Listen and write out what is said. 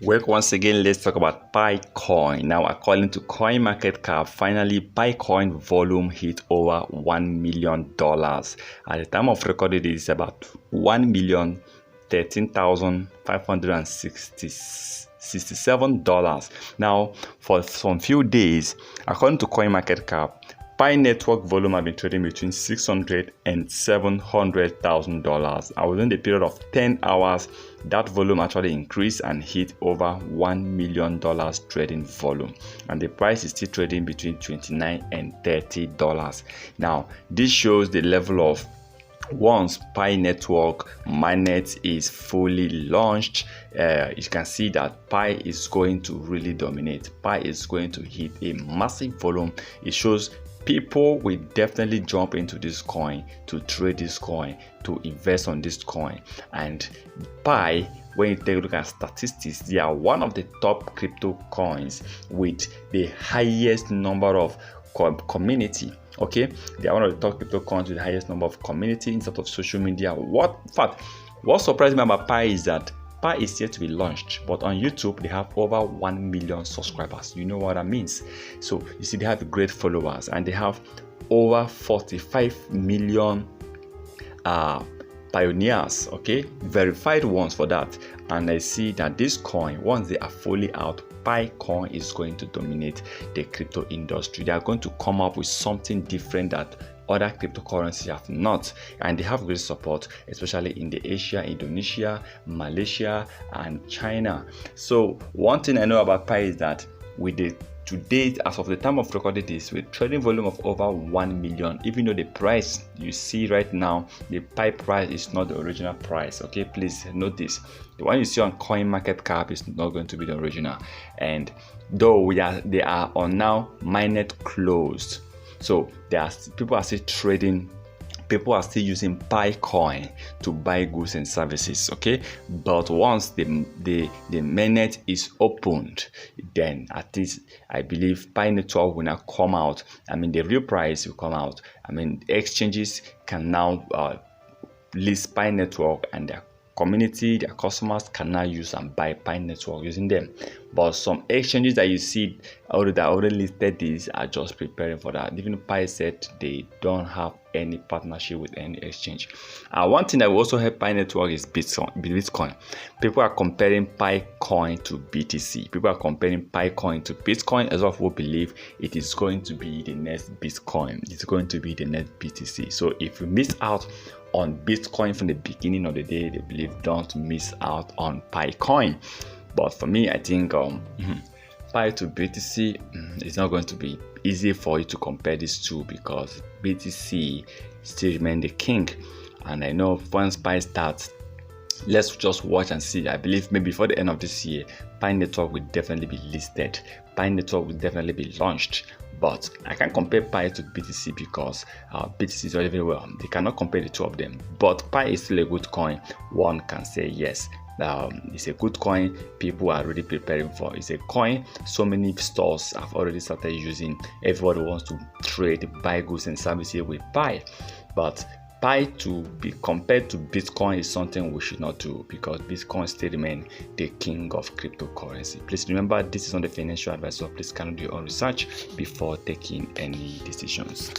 Welcome once again. Let's talk about Bitcoin. Now, according to CoinMarketCap, finally Bitcoin volume hit over $1 million. At the time of recording, it is about 1,013,567. Now, for some few days, according to CoinMarketCap, Pi network volume have been trading between $600,000 and $700,000. And within the period of 10 hours, that volume actually increased and hit over $1 million trading volume. And the price is still trading between $29 and $30. Now, this shows the level of once Pi network mainnet is fully launched, you can see that Pi is going to really dominate. Pi is going to hit a massive volume. It shows people will definitely jump into this coin to trade this coin, to invest on this coin. And Pi, when you take a look at statistics, they are one of the top crypto coins with the highest number of community. Okay, they are one of the top crypto coins with the highest number of community in terms of social media. What surprised me about Pi is that Pi is yet to be launched, but on YouTube they have over 1 million subscribers. You know what that means. So you see, they have great followers and they have over 45 million pioneers, okay, verified ones for that. And I see that this coin, once they are fully out, Bitcoin is going to dominate the crypto industry. They are going to come up with something different that other cryptocurrencies have not, and they have great support, especially in the Asia, Indonesia, Malaysia, and China. So one thing I know about Pi is that with the to date, as of the time of recording this, with trading volume of over 1 million, even though the price you see right now, the Pi price is not the original price. Okay, please note this. The one you see on CoinMarketCap is not going to be the original, and though they are on now mainnet closed. So people are still trading, people are still using Bitcoin to buy goods and services, okay? But once the mainnet is opened, then at least I believe Pi network will now come out. I mean, the real price will come out. I mean, exchanges can now list Pi network, and their community, their customers can now use and buy Pi network using them. But some exchanges that you see already listed these are just preparing for that. Even Pi said they don't have any partnership with any exchange. One thing that will also help Pi network is Bitcoin. People are comparing Pi coin to BTC. People are comparing Pi coin to Bitcoin, as of who believe it is going to be the next Bitcoin. It's going to be the next BTC. So if you miss out on Bitcoin from the beginning of the day, they believe don't miss out on Pi coin. But for me, I think Pi to BTC is not going to be easy for you to compare these two, because BTC still remains the king. And I know once Pi starts, let's just watch and see. I believe maybe before the end of this year, Pi network will definitely be listed. Pi network will definitely be launched. But I can't compare Pi to BTC because BTC is very well. They cannot compare the two of them. But Pi is still a good coin. One can say yes. It's a good coin. People are already preparing for. It's a coin so many stores have already started using. Everybody wants to trade, buy goods and services with Pi. But Pi to be compared to Bitcoin is something we should not do, because Bitcoin still remains the king of cryptocurrency. Please remember, this is not a financial advice, so please cannot do your own research before taking any decisions.